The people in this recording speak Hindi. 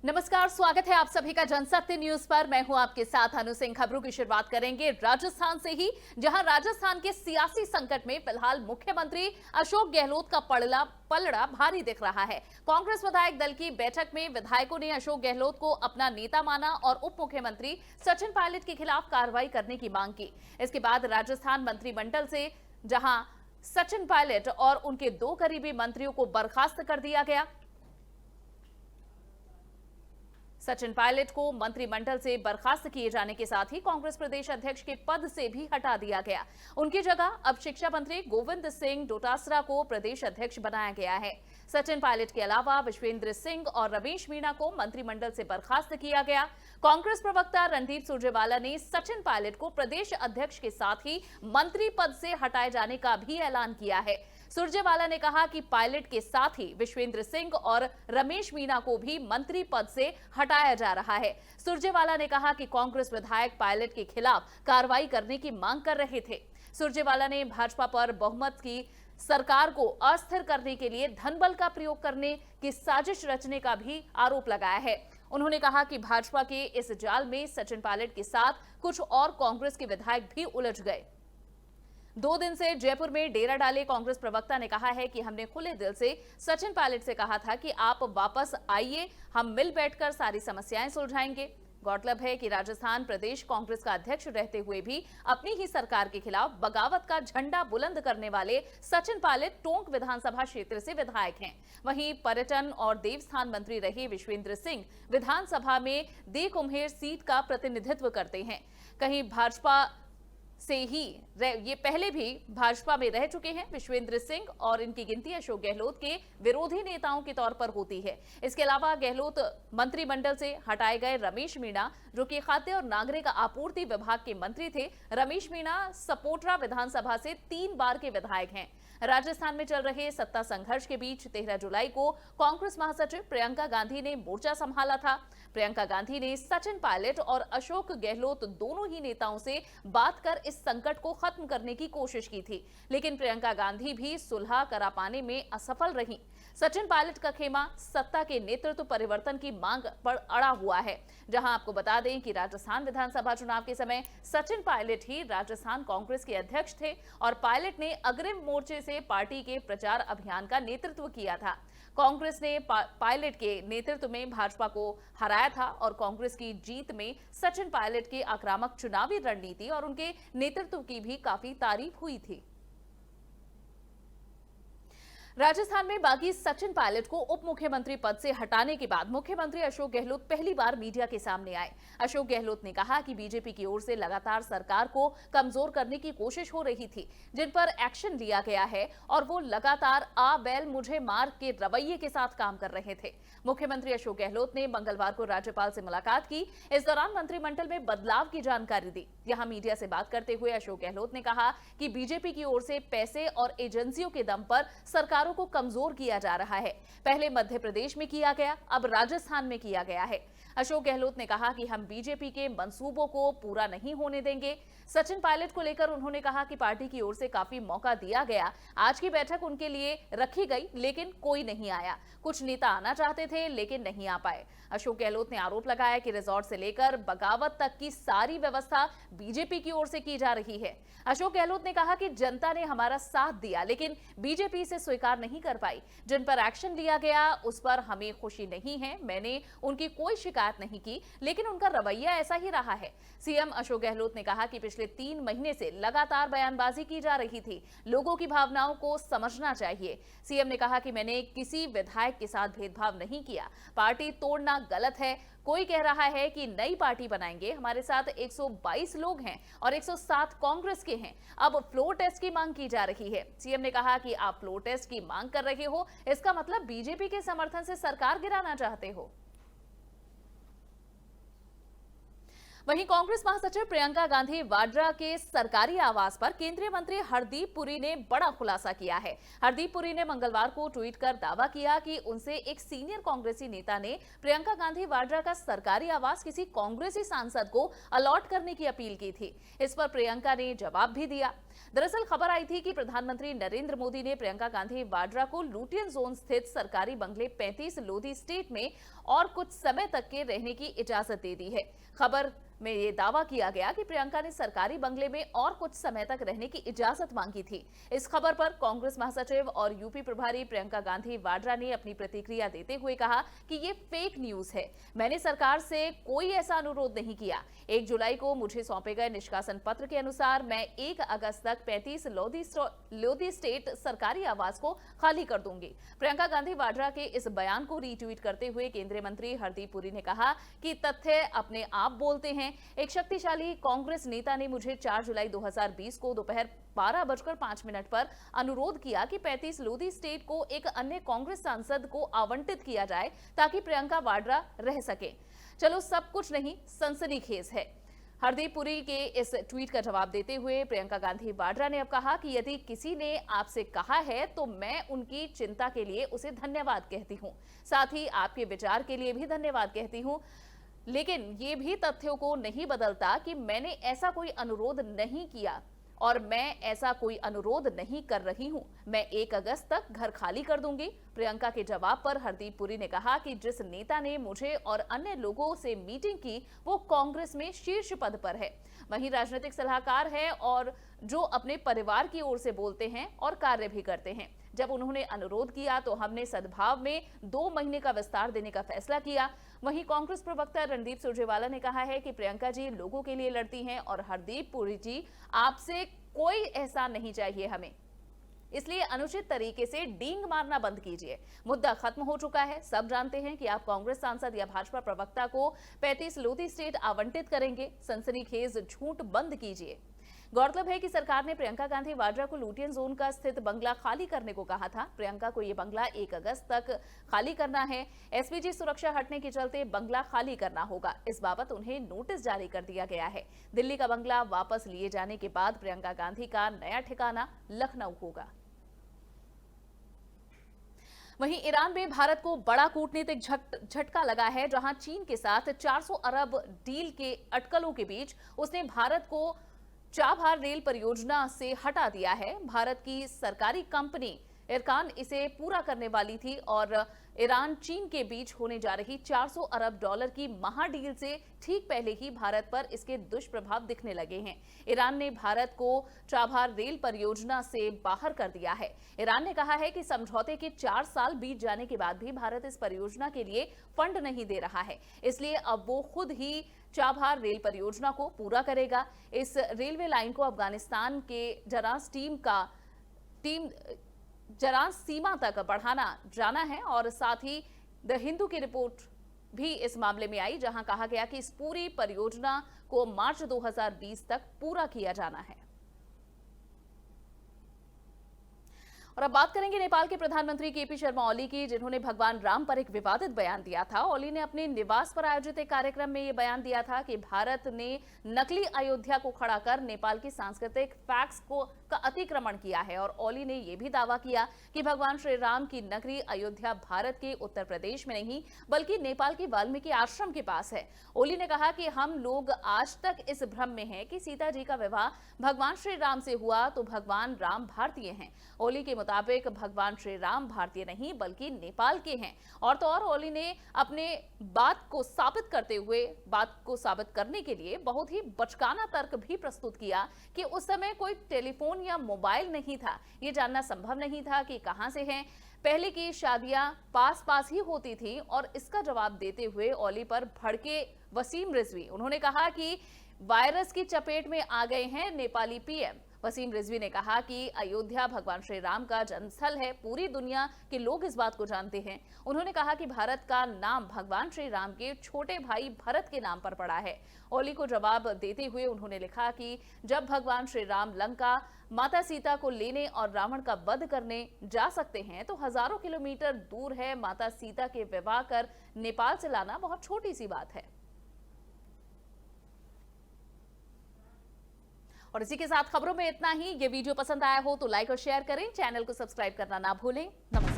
नमस्कार, स्वागत है आप सभी का जनसत्य न्यूज पर। मैं हूं आपके साथ अनु सिंह। खबरों की शुरुआत करेंगे राजस्थान से ही, जहां राजस्थान के सियासी संकट में फिलहाल मुख्यमंत्री अशोक गहलोत का पलड़ा भारी दिख रहा है। कांग्रेस विधायक दल की बैठक में विधायकों ने अशोक गहलोत को अपना नेता माना और उप मुख्यमंत्री सचिन पायलट के खिलाफ कार्रवाई करने की मांग की। इसके बाद राजस्थान मंत्रिमंडल से जहां सचिन पायलट और उनके 2 करीबी मंत्रियों को बर्खास्त कर दिया गया। सचिन पायलट को मंत्रिमंडल से बर्खास्त किए जाने के साथ ही कांग्रेस प्रदेश अध्यक्ष के पद से भी हटा दिया गया। उनकी जगह अब शिक्षा मंत्री गोविंद सिंह डोटासरा को प्रदेश अध्यक्ष बनाया गया है। सचिन पायलट के अलावा विश्वेंद्र सिंह और रमेश मीणा को मंत्रिमंडल से बर्खास्त किया गया। कांग्रेस प्रवक्ता रणदीप सुरजेवाला ने सचिन पायलट को प्रदेश अध्यक्ष के साथ ही मंत्री पद से हटाए जाने का भी ऐलान किया है। सुरजेवाला ने कहा कि पायलट के साथ ही विश्वेंद्र सिंह और रमेश मीणा को भी मंत्री पद से हटाया जा रहा है। सुरजेवाला ने कहा कि कांग्रेस विधायक पायलट के खिलाफ कार्रवाई करने की मांग कर रहे थे। सुरजेवाला ने भाजपा पर बहुमत की सरकार को अस्थिर करने के लिए धनबल का प्रयोग करने की साजिश रचने का भी आरोप लगाया है। उन्होंने कहा कि भाजपा के इस जाल में सचिन पायलट के साथ कुछ और कांग्रेस के विधायक भी उलझ गए। 2 दिन से जयपुर में डेरा डाले कांग्रेस प्रवक्ता ने कहा है कि हमने खुले दिल से सचिन पायलट से कहा था कि आप वापस आइए, हम मिल बैठकर सारी समस्याएं सुलझाएंगे। गौरतलब है कि राजस्थान प्रदेश कांग्रेस का अध्यक्ष रहते हुए भी अपनी ही सरकार के खिलाफ बगावत का झंडा बुलंद करने वाले सचिन पायलट टोंक विधानसभा क्षेत्र से विधायक हैं। वहीं पर्यटन और देवस्थान मंत्री रहे विश्वेंद्र सिंह विधानसभा में देकुम्हेर सीट का प्रतिनिधित्व करते हैं। कहीं भाजपा से ही ये पहले भी भाजपा में रह चुके हैं। विश्वेंद्र सिंह और इनकी गिनती अशोक गहलोत के विरोधी नेताओं के तौर पर होती है। इसके अलावा गहलोत मंत्रिमंडल से हटाए गए रमेश मीणा, जो कि खाद्य और नागरिक आपूर्ति विभाग के मंत्री थे। रमेश मीणा सपोटरा विधानसभा से 3 बार के विधायक हैं। राजस्थान में चल रहे सत्ता संघर्ष के बीच 13 जुलाई को कांग्रेस महासचिव प्रियंका गांधी ने मोर्चा संभाला था। प्रियंका गांधी ने सचिन पायलट और अशोक गहलोत दोनों ही नेताओं से बात कर इस संकट को खत्म करने की कोशिश की थी, लेकिन प्रियंका गांधी भी सुलह करा पाने में असफल रही। सचिन पायलट का खेमा सत्ता के नेतृत्व परिवर्तन की मांग पर अड़ा हुआ है। जहां आपको बता दें कि राजस्थान विधानसभा चुनाव के समय सचिन पायलट ही राजस्थान कांग्रेस के अध्यक्ष थे और पायलट ने अग्रिम मोर्चे से पार्टी के प्रचार अभियान का नेतृत्व किया था। कांग्रेस ने पायलट के नेतृत्व में भाजपा को हराया था और कांग्रेस की जीत में सचिन पायलट की आक्रामक चुनावी रणनीति और उनके नेतृत्व की भी काफी तारीफ हुई थी। राजस्थान में बागी सचिन पायलट को उप मुख्यमंत्री पद से हटाने के बाद मुख्यमंत्री अशोक गहलोत पहली बार मीडिया के सामने आए। अशोक गहलोत ने कहा कि बीजेपी की ओर से लगातार सरकार को कमजोर करने की कोशिश हो रही थी, जिन पर एक्शन लिया गया है और वो लगातार आ बैल मुझे मार के रवैये के साथ काम कर रहे थे। मुख्यमंत्री अशोक गहलोत ने मंगलवार को राज्यपाल से मुलाकात की। इस दौरान मंत्रिमंडल में बदलाव की जानकारी दी। यहां मीडिया से बात करते हुए अशोक गहलोत ने कहा कि बीजेपी की ओर से पैसे और एजेंसियों के दम पर सरकारों को कमजोर किया जा रहा है। पहले मध्य प्रदेश में किया गया, अब राजस्थान में किया गया है। अशोक गहलोत ने कहा कि हम बीजेपी के मंसूबों को पूरा नहीं होने देंगे। सचिन पायलट को लेकर उन्होंने कहा कि पार्टी की ओर से काफी मौका दिया गया। आज की बैठक उनके लिए रखी गई, लेकिन कोई नहीं आया। कुछ नेता आना चाहते थे लेकिन नहीं आ पाए। अशोक गहलोत ने आरोप लगाया कि रिजॉर्ट से लेकर बगावत तक की सारी व्यवस्था बीजेपी की ओर से की जा रही है। अशोक गहलोत ने कहा कि जनता ने हमारा साथ दिया, लेकिन बीजेपी इसे स्वीकार नहीं कर पाई। जिन पर एक्शन लिया गया उस पर हमें खुशी नहीं है। मैंने उनकी कोई शिकायत नहीं की, लेकिन उनका रवैया ऐसा ही रहा है। सीएम अशोक गहलोत ने कहा कि पिछले 3 महीने से लगातार बयानबाजी की जा रही थी। लोगों की भावनाओं को समझना चाहिए। सीएम ने कहा कि मैंने किसी विधायक के साथ भेदभाव नहीं किया। पार्टी तोड़ना गलत है। कोई कह रहा है कि नई पार्टी बनाएंगे। हमारे साथ 122 लोग हैं और 107 कांग्रेस के हैं। अब फ्लोर टेस्ट की मांग की जा रही है। सीएम ने कहा कि आप फ्लोर टेस्ट की मांग कर रहे हो, इसका मतलब बीजेपी के समर्थन से सरकार गिराना चाहते हो। वहीं कांग्रेस महासचिव प्रियंका गांधी वाड्रा के सरकारी आवास पर केंद्रीय मंत्री हरदीप पुरी ने बड़ा खुलासा किया है। हरदीप पुरी ने मंगलवार को ट्वीट कर दावा किया कि उनसे एक सीनियर कांग्रेसी नेता ने प्रियंका गांधी वाड्रा का सरकारी आवास किसी कांग्रेसी सांसद को अलॉट करने की अपील की थी। इस पर प्रियंका ने जवाब भी दिया। दरअसल खबर आई थी कि प्रधानमंत्री नरेंद्र मोदी ने प्रियंका गांधी वाड्रा को लुटियन जोन स्थित सरकारी बंगले 35 लोधी स्टेट में और कुछ समय तक के रहने की इजाजत दे दी है। खबर में ये दावा किया गया कि प्रियंका ने सरकारी बंगले में और कुछ समय तक रहने की इजाजत मांगी थी। इस खबर पर कांग्रेस महासचिव और यूपी प्रभारी प्रियंका गांधी वाड्रा ने अपनी प्रतिक्रिया देते हुए कहा कि ये फेक न्यूज है। मैंने सरकार से कोई ऐसा अनुरोध नहीं किया। 1 जुलाई को मुझे सौंपे गए निष्कासन पत्र के अनुसार मैं 1 अगस्त तक 35 लोधी स्टेट सरकारी आवास को खाली कर दूंगी। प्रियंका गांधी वाड्रा के इस बयान को रीट्वीट करते हुए केंद्रीय मंत्री हरदीप पुरी ने कहा कि तथ्य अपने आप बोलते हैं। एक शक्तिशाली कांग्रेस नेता ने मुझे 4 जुलाई 2020 को दोपहर 12:05 पर अनुरोध किया कि 35 लोधी स्टेट को एक अन्य कांग्रेस सांसद को आवंटित किया जाए ताकि प्रियंका वाड्रा रह सके। चलो सब कुछ नहीं, सनसनीखेज है। हरदीप पुरी के इस ट्वीट का जवाब देते हुए प्रियंका गांधी वाड्रा ने अब कहा कि यदि किसी ने आपसे कहा है तो मैं उनकी चिंता के लिए उसे धन्यवाद कहती हूं, साथ ही आपके विचार के लिए भी धन्यवाद कहती हूं, लेकिन ये भी तथ्यों को नहीं बदलता कि मैंने ऐसा कोई अनुरोध नहीं किया और मैं ऐसा कोई अनुरोध नहीं कर रही हूं। मैं 1 अगस्त तक घर खाली कर दूंगी। प्रियंका के जवाब पर हरदीप पुरी ने कहा कि जिस नेता ने मुझे और अन्य लोगों से मीटिंग की वो कांग्रेस में शीर्ष पद पर है, वहीं राजनीतिक सलाहकार है और जो अपने परिवार की ओर से बोलते हैं और कार्य भी करते हैं। जब उन्होंने अनुरोध किया तो हमने सद्भाव में 2 महीने का विस्तार देने का फैसला किया। वहीं कांग्रेस प्रवक्ता रणदीप सुरजेवाला ने कहा है कि प्रियंका जी लोगों के लिए लड़ती हैं और हरदीप पुरी जी आपसे कोई एहसान नहीं चाहिए हमें, इसलिए अनुचित तरीके से डींग मारना बंद कीजिए। मुद्दा खत्म हो चुका है। सब जानते हैं कि आप कांग्रेस सांसद या भाजपा प्रवक्ता को 35 लोधी स्टेट आवंटित करेंगे। सनसनीखेज झूठ बंद कीजिए। गौरतलब है कि सरकार ने प्रियंका गांधी वाड्रा को लुटियन जोन का स्थित बंगला खाली करने को कहा था। प्रियंका को यह बंगला 1 अगस्त तक खाली करना है। एसपीजी सुरक्षा हटने के चलते बंगला खाली करना होगा। इस बाबत उन्हें नोटिस जारी कर दिया गया है। दिल्ली का बंगला वापस लिए जाने के बाद प्रियंका गांधी का नया ठिकाना लखनऊ होगा। वहीं ईरान में भारत को बड़ा कूटनीतिक झटका लगा है, जहां चीन के साथ 400 अरब डील के अटकलों के बीच उसने भारत को चाबहार रेल परियोजना से हटा दिया है। भारत की सरकारी कंपनी इरकान इसे पूरा करने वाली थी और ईरान चीन के बीच होने जा रही 400 अरब डॉलर की महाडील से ठीक पहले ही भारत पर इसके दुष्प्रभाव दिखने लगे हैं। ईरान ने भारत को चाबहार रेल परियोजना से बाहर कर दिया है। ईरान ने कहा है कि समझौते के 4 साल बीत जाने के बाद भी भारत इस परियोजना के लिए फंड नहीं दे रहा है, इसलिए अब वो खुद ही चाबहार रेल परियोजना को पूरा करेगा। इस रेलवे लाइन को अफगानिस्तान के जरान सीमा तक बढ़ाना जाना है और साथ ही द हिंदू की रिपोर्ट भी इस मामले में आई, जहां कहा गया कि इस पूरी परियोजना को मार्च 2020 तक पूरा किया जाना है। और अब बात करेंगे नेपाल के प्रधानमंत्री केपी शर्मा ओली की, जिन्होंने भगवान राम पर एक विवादित बयान दिया था। ओली ने अपने निवास पर आयोजित एक कार्यक्रम में यह बयान दिया था कि भारत ने नकली अयोध्या को खड़ा कर नेपाल की सांस्कृतिक फैक्ट्स का अतिक्रमण किया है और ओली ने यह भी दावा किया कि भगवान श्री राम की नगरी अयोध्या भारत के उत्तर प्रदेश में नहीं बल्कि नेपाल की वाल्मीकि आश्रम के पास है। ओली ने कहा कि हम लोग आज तक इस भ्रम में हैं कि सीता जी का विवाह भगवान श्री राम से हुआ तो भगवान राम भारतीय हैं। ओली के मुताबिक भगवान श्री राम भारतीय नहीं बल्कि नेपाल के हैं। और तो और ओली ने अपने बात को साबित करने के लिए बहुत ही बचकाना तर्क भी प्रस्तुत किया कि उस समय कोई टेलीफोन या मोबाइल नहीं था, ये जानना संभव नहीं था कि कहां से हैं। पहले की शादियां पास ही होती थी। और इसका जवाब देते हुए ओली पर भड़के वसीम रिजवी, उन्होंने कहा कि वायरस की चपेट में आ गए हैं नेपाली पीएम। वसीम रिजवी ने कहा कि अयोध्या भगवान श्री राम का जन्मस्थल है, पूरी दुनिया के लोग इस बात को जानते हैं। उन्होंने कहा कि भारत का नाम भगवान श्री राम के छोटे भाई भरत के नाम पर पड़ा है। ओली को जवाब देते हुए उन्होंने लिखा कि जब भगवान श्री राम लंका माता सीता को लेने और रावण का वध करने जा सकते हैं तो हजारों किलोमीटर दूर है माता सीता के विवाह कर नेपाल से लाना बहुत छोटी सी बात है। और इसी के साथ खबरों में इतना ही। ये वीडियो पसंद आया हो तो लाइक और शेयर करें, चैनल को सब्सक्राइब करना ना भूलें। नमस्कार।